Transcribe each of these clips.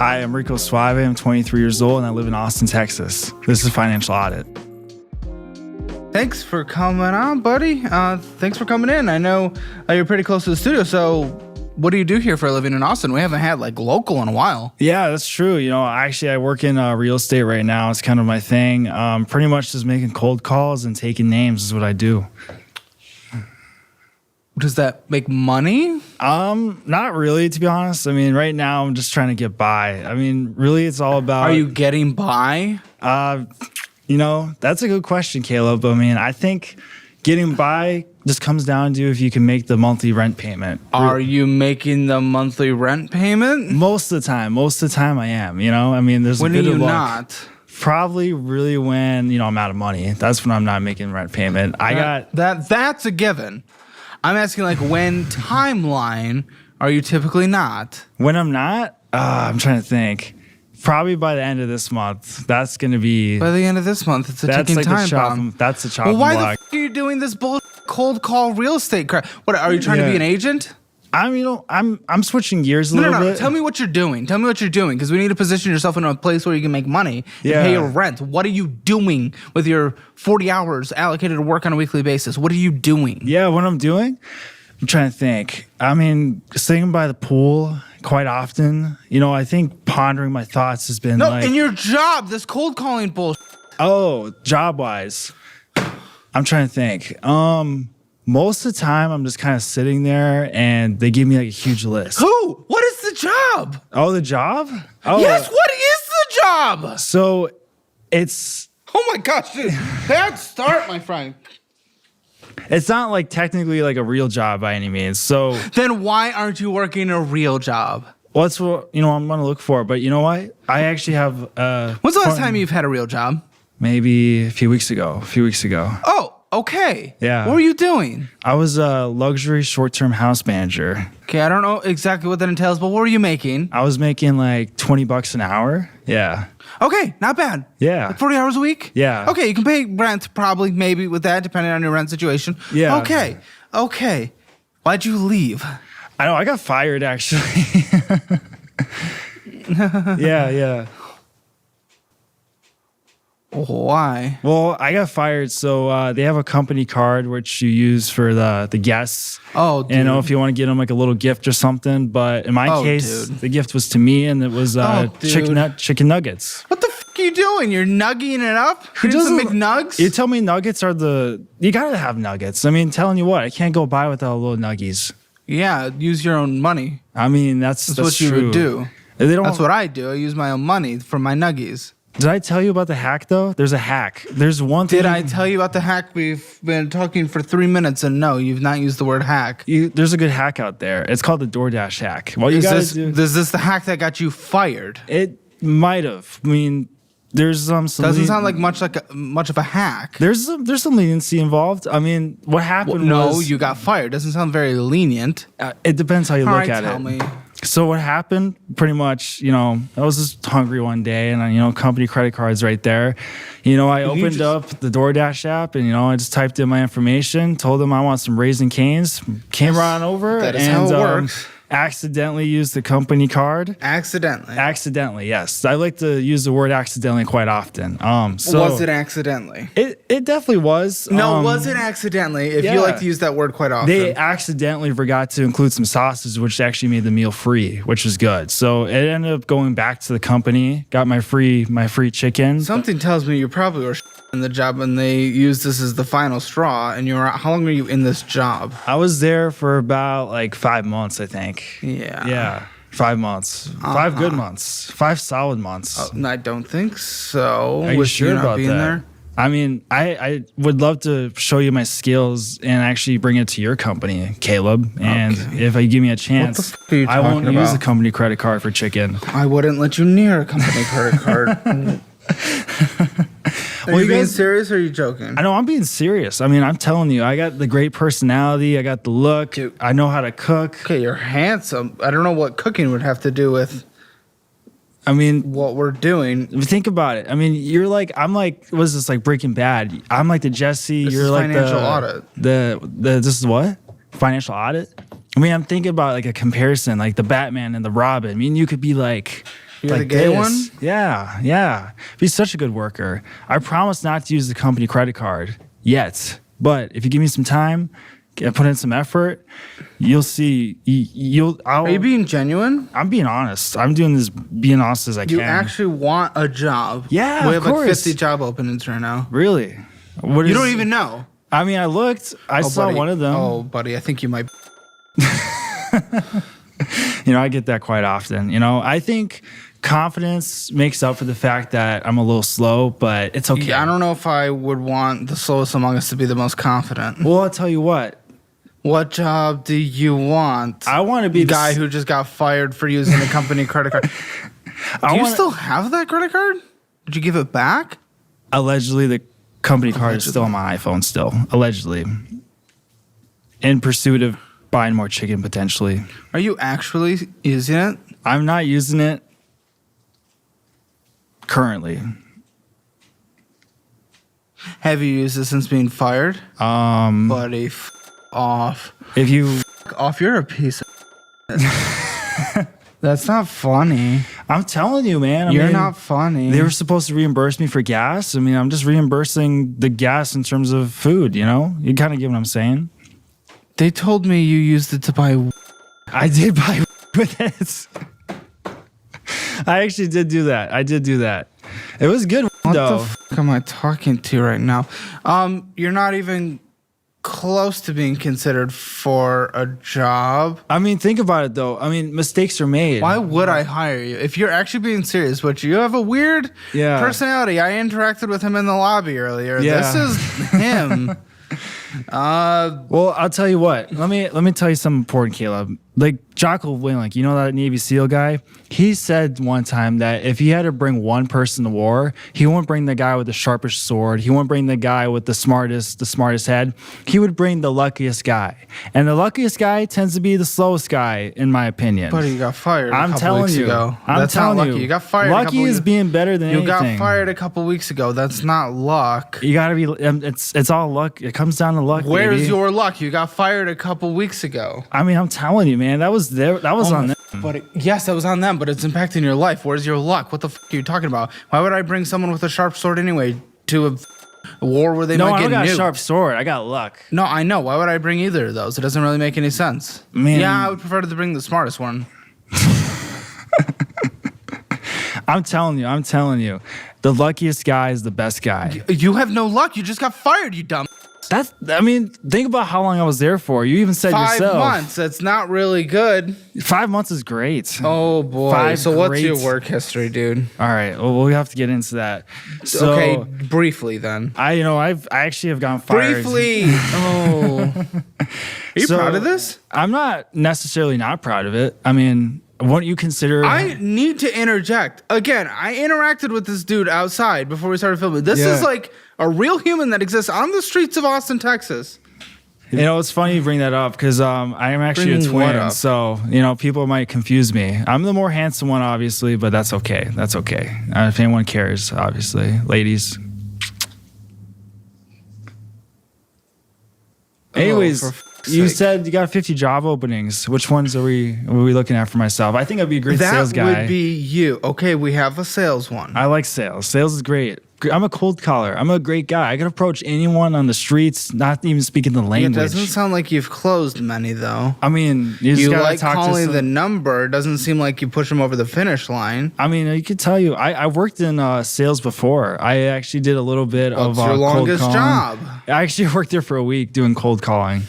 Hi, I'm Rico Suave. I'm 23 years old and I live in Austin, Texas. This is Financial Audit. Thanks for coming on, buddy. Thanks for coming in. I know you're pretty close to the studio, so what do you do here for a living in Austin? We haven't had like local in a while. Yeah, that's true. You know, actually, I work in real estate right now. It's kind of my thing. Pretty much just making cold calls and taking names is what I do. Does that make money? Not really, to be honest. I mean, right now I'm just trying to get by. I mean, really, it's all about. Are you getting by? You know, that's a good question, Caleb. I mean, I think getting by just comes down to if you can make the monthly rent payment. Are you making the monthly rent payment? Most of the time I am. You know, I mean, there's when a bit are you of luck. not? Probably really when I'm out of money. That's when I'm not making rent payment. That's a given. I'm asking, like, when timeline are you typically not? When I'm not, I'm trying to think. Probably by the end of this month. That's going to be... By the end of this month, it's a ticking time bomb. That's the chopping block. block. Why the are you doing this cold call real estate crap? What, are you trying to be an agent? I'm switching gears a little bit. No. Tell me what you're doing. Because we need to position yourself in a place where you can make money and pay your rent. What are you doing with your 40 hours allocated to work on a weekly basis? What are you doing? Yeah, what I'm doing? I'm trying to think. I mean, sitting by the pool quite often. You know, I think pondering my thoughts has been in your job, this cold calling bullshit. Oh, job-wise. I'm trying to think. Most of the time, I'm just kind of sitting there, and they give me like a huge list. Who? What is the job? Oh, the job? Oh, yes, what is the job? So, it's... Oh my gosh, dude. Bad start, my friend. It's not like technically like a real job by any means. So... Then why aren't you working a real job? Well, that's what, I'm going to look for. But you know what? I actually have... When's the last time you've had a real job? Maybe a few weeks ago. Oh, okay. Yeah. What were you doing? I was a luxury short-term house manager. Okay, I don't know exactly what that entails, but what were you making? I was making like $20 an hour. Yeah. Okay, not bad. Yeah. Like 40 hours a week? Yeah. Okay, you can pay rent probably, maybe with that, depending on your rent situation. Yeah. Okay. Why'd you leave? I know, I got fired actually. Yeah. Why? Well, I got fired, so they have a company card which you use for the guests. Oh, dude. You know, if you want to get them like a little gift or something. But in my case, the gift was to me, and it was chicken nuggets. What the f*** are you doing? You're nugging it up? Who doesn't some McNugs? You tell me nuggets are you gotta have nuggets. I mean, telling you what, I can't go by without little nuggies. Yeah, use your own money. I mean, that's what true. You would do. That's what I do. I use my own money for my nuggies. Did I tell you about the hack, though? There's a hack. There's one thing. Did I tell you about the hack? We've been talking for 3 minutes, and no, you've not used the word hack. There's a good hack out there. It's called the DoorDash hack. Is this the hack that got you fired? It might have. I mean, there's some... Doesn't sound like much of a hack. There's some leniency involved. I mean, what happened was... you got fired. Doesn't sound very lenient. It depends how you look at it. Tell me. So what happened, pretty much, I was just hungry one day, and company credit cards right there. I opened up the DoorDash app, and I just typed in my information, told them I want some Raisin Canes, came right over, that is how it works. Accidentally used the company card. Accidentally, yes. I like to use the word accidentally quite often. Was it accidentally? It definitely was. No, was it accidentally? If you like to use that word quite often. They accidentally forgot to include some sauces, which actually made the meal free, which was good. So it ended up going back to the company, got my free chicken. Something tells me you probably were in the job and they used this as the final straw. And how long were you in this job? I was there for about like 5 months, I think. Yeah. 5 months. 5 good months. 5 solid months. I don't think so. Are you sure about that? There? I mean, I would love to show you my skills and actually bring it to your company, Caleb. And if you give me a chance, I won't use a company credit card for chicken. I wouldn't let you near a company credit card. Are you being serious or are you joking? I know, I'm being serious. I mean, I'm telling you, I got the great personality. I got the look. Dude. I know how to cook. Okay, you're handsome. I don't know what cooking would have to do with... I mean, what we're doing. Think about it. I mean, I'm like, was this like Breaking Bad? I'm like the Jesse. This you're is like Financial Audit. This is what? Financial Audit? I mean, I'm thinking about like a comparison, like the Batman and the Robin. I mean, you could be like You're the gay one? Yeah. Be such a good worker. I promise not to use the company credit card yet. But if you give me some time, put in some effort, you'll see. Are you being genuine? I'm being honest. I'm doing this being honest as I can. You actually want a job? Yeah, we of have course. like 50 job openings right now. Really? You don't even know. I mean, I looked. I saw buddy. one of them. Oh, buddy, I think you might. I get that quite often. I think confidence makes up for the fact that I'm a little slow, but it's okay. Yeah, I don't know if I would want the slowest among us to be the most confident. Well, I'll tell you what. What job do you want? I want to be the guy who just got fired for using a company credit card. Do you still have that credit card? Did you give it back? Allegedly, the company card is still on my iPhone still. Allegedly. In pursuit of buying more chicken, potentially. Are you actually using it? I'm not using it currently. Have you used it since being fired? Buddy, off. If you off, you're a piece of That's not funny. I'm telling you, man. You're not funny. They were supposed to reimburse me for gas. I mean, I'm just reimbursing the gas in terms of food, You kind of get what I'm saying? They told me you used it to buy. I did buy with it. I actually did do that. I did do that. It was good, what though. What the fuck am I talking to right now? You're not even close to being considered for a job. I mean, think about it, though. I mean, mistakes are made. Why would I hire you? If you're actually being serious, but you have a weird personality. I interacted with him in the lobby earlier. Yeah. This is him. Well, I'll tell you what. Let me tell you something important, Caleb. Like Jocko Willink, that Navy SEAL guy? He said one time that if he had to bring one person to war, he wouldn't bring the guy with the sharpest sword. He wouldn't bring the guy with the smartest head. He would bring the luckiest guy. And the luckiest guy tends to be the slowest guy, in my opinion. But you got fired I'm a couple telling weeks you. ago. That's not lucky. You got fired. Lucky is being better than anything. You got fired a couple weeks ago. That's not luck. You gotta be. It's all luck. It comes down to luck. Where's your luck? You got fired a couple weeks ago. I mean, I'm telling you, man. That was on them. But yes, that was on them. But it's impacting your life. Where's your luck? What the fuck are you talking about? Why would I bring someone with a sharp sword anyway to a war where they might get nuked? No, I got a sharp sword. I got luck. No, I know. Why would I bring either of those? It doesn't really make any sense. Man. Yeah, I would prefer to bring the smartest one. I'm telling you, the luckiest guy is the best guy. You have no luck. You just got fired, you dumb. Think about how long I was there for. You even said 5 yourself. 5 months. That's not really good. 5 months is great. Oh boy. So what's your work history, dude? All right. Well, we have to get into that. So, okay, briefly then. I actually have gotten fired. Briefly. Oh. Are you proud of this? I'm not necessarily not proud of it. I mean, what you consider? I need to interject. Again, I interacted with this dude outside before we started filming. This is like a real human that exists on the streets of Austin, Texas. It's funny you bring that up because I am actually a twin. So, people might confuse me. I'm the more handsome one, obviously, but that's okay. That's okay. If anyone cares, obviously. Ladies. Anyways, you said you got 50 job openings. Which ones are we looking at for myself? I think I'd be a great sales guy. That would be you. Okay, we have a sales one. I like sales. Sales is great. I'm a cold caller. I'm a great guy. I can approach anyone on the streets, not even speaking the language. It doesn't sound like you've closed many, though. I mean, you like calling the number. It doesn't seem like you push them over the finish line. I mean, I could tell you, I worked in sales before. I actually did a little bit of your longest job? I actually worked there for a week doing cold calling.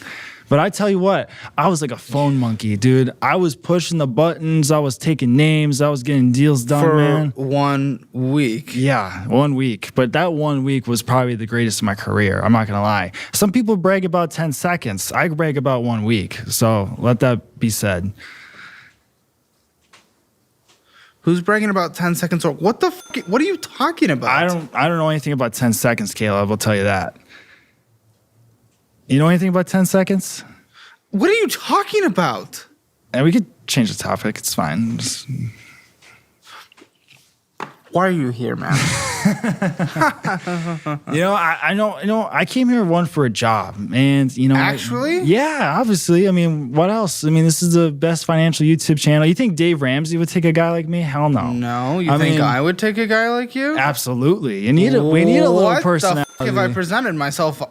But I tell you what, I was like a phone monkey, dude. I was pushing the buttons. I was taking names. I was getting deals done, man. For 1 week. Yeah, 1 week. But that 1 week was probably the greatest of my career. I'm not going to lie. Some people brag about 10 seconds. I brag about 1 week. So let that be said. Who's bragging about 10 seconds? Or what the fuck? What are you talking about? I don't know anything about 10 seconds, Caleb. I'll tell you that. You know anything about 10 seconds? What are you talking about? And we could change the topic. It's fine. Why are you here, man? I know. I came here for a job, and Actually? yeah, obviously. I mean, what else? I mean, this is the best financial YouTube channel. You think Dave Ramsey would take a guy like me? Hell no. No, you think I would take a guy like you? Absolutely. We need a little personality. What the f- if I presented myself?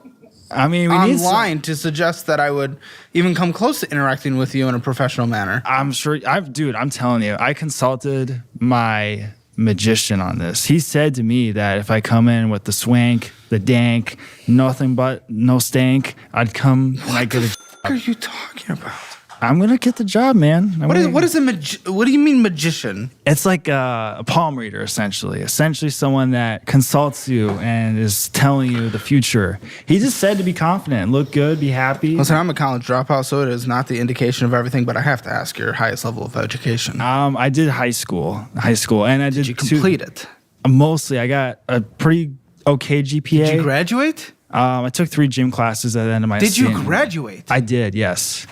I mean, we need online to suggest that I would even come close to interacting with you in a professional manner. I'm sure. I'm telling you, I consulted my magician on this. He said to me that if I come in with the swank, the dank, nothing but no stank, I'd come and I'd get a. What are you talking about? I'm gonna get the job, man. What do you mean magician? It's like a palm reader, essentially someone that consults you and is telling you the future. He just said to be confident, look good, be happy. Listen, I'm a college dropout, so it is not the indication of everything, but I have to ask your highest level of education. I did high school, and I did you complete it? Mostly, I got a pretty okay GPA. Did you graduate? I took 3 gym classes at the end of my. Did you graduate? I did, yes.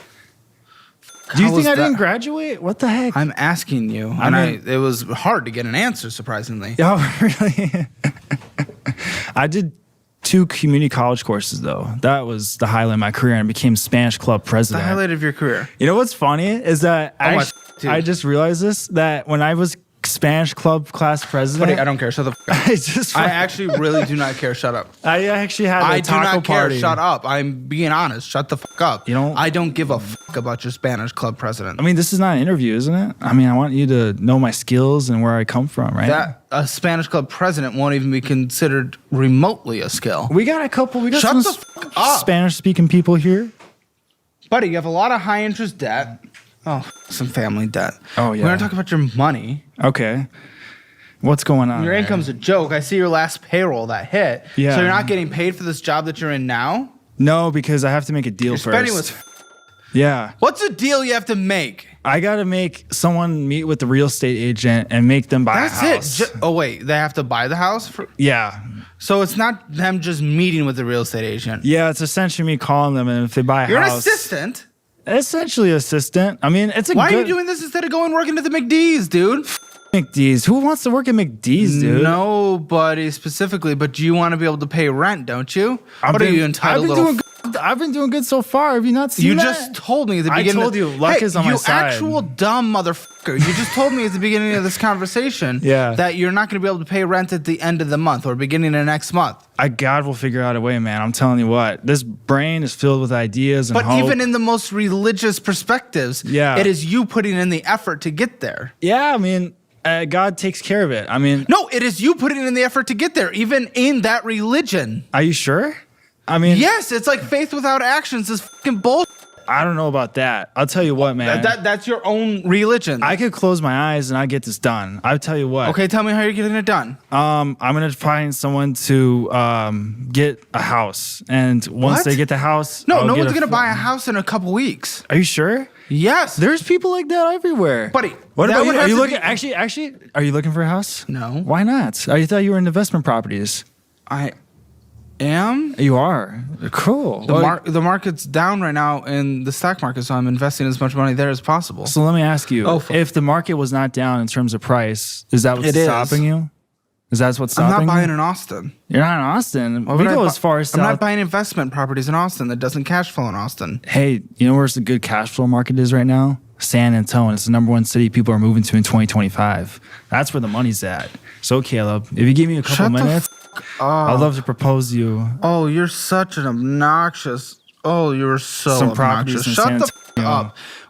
Do you think I didn't graduate? What the heck? I'm asking you. It was hard to get an answer, surprisingly. Oh, really? I did 2 community college courses, though. That was the highlight of my career, and I became Spanish club president. The highlight of your career. You know what's funny is that I just realized this, that when I was Spanish club class president. Buddy, I don't care. Shut the f up. I actually really do not care. Shut up. I actually had a taco do not party. care. Shut up. I'm being honest. Shut the fuck up. I don't give a fuck about your Spanish club president. I mean, this is not an interview, isn't it? I mean, I want you to know my skills and where I come from, right? That a Spanish club president won't even be considered remotely a skill. We got Shut some the fuck up. Spanish-speaking people here. Buddy, you have a lot of high-interest debt. Oh, some family debt. Oh, yeah. We're going to talk about your money. Okay. What's going on? Your income's a joke. I see your last payroll that hit. Yeah. So you're not getting paid for this job that you're in now? No, because I have to make a deal Your first. spending was Yeah. What's the deal you have to make? I got to make someone meet with the real estate agent and make them buy a house. That's it. Oh, wait. They have to buy the house? Yeah. So it's not them just meeting with the real estate agent? Yeah, it's essentially me calling them, and if they buy a You're house... an assistant? Essentially assistant. I mean, it's a Why are you doing this instead of going working at the McD's, dude? McD's. Who wants to work at McD's, dude? Nobody specifically, but you want to be able to pay rent, don't you? What are you entitled? I've been doing good so far. Have you not seen that? You just told me at the beginning. I told you, luck is on my side. You actual dumb motherfucker. You just told me at the beginning of this conversation that you're not going to be able to pay rent at the end of the month or beginning of next month. God will figure out a way, man. I'm telling you what. This brain is filled with ideas and hope. But even in the most religious perspectives, it is you putting in the effort to get there. Yeah, I mean... God takes care of it. I mean... No, it is you putting in the effort to get there, even in that religion. Are you sure? I mean... Yes, it's like faith without actions is fucking bullshit. I don't know about that. I'll tell you what, man. That's your own religion. I could close my eyes and I get this done. I'll tell you what. Okay, tell me how you're getting it done. I'm going to find someone to get a house. And once they get the house... No one's going to buy a house in a couple weeks. Are you sure? Yes. There's people like that everywhere. Buddy, what about you? Are you looking... Actually, are you looking for a house? No. Why not? I thought you were in investment properties. I am? You are? Cool. The market's down right now in the stock market, so I'm investing as much money there as possible. So let me ask you, if the market was not down in terms of price, is that what's stopping you? Is that what's stopping you? I'm not buying in Austin. You're not in Austin. We go as far as south. I'm not buying investment properties in Austin that doesn't cash flow in Austin. Hey, you know where the good cash flow market is right now? San Antonio. It's the #1 city people are moving to in 2025. That's where the money's at. So, Caleb, if you give me a couple minutes, I'd love to propose you. Oh, you're such an obnoxious... Oh, you're so some obnoxious. properties in Shut San the Antonio. up.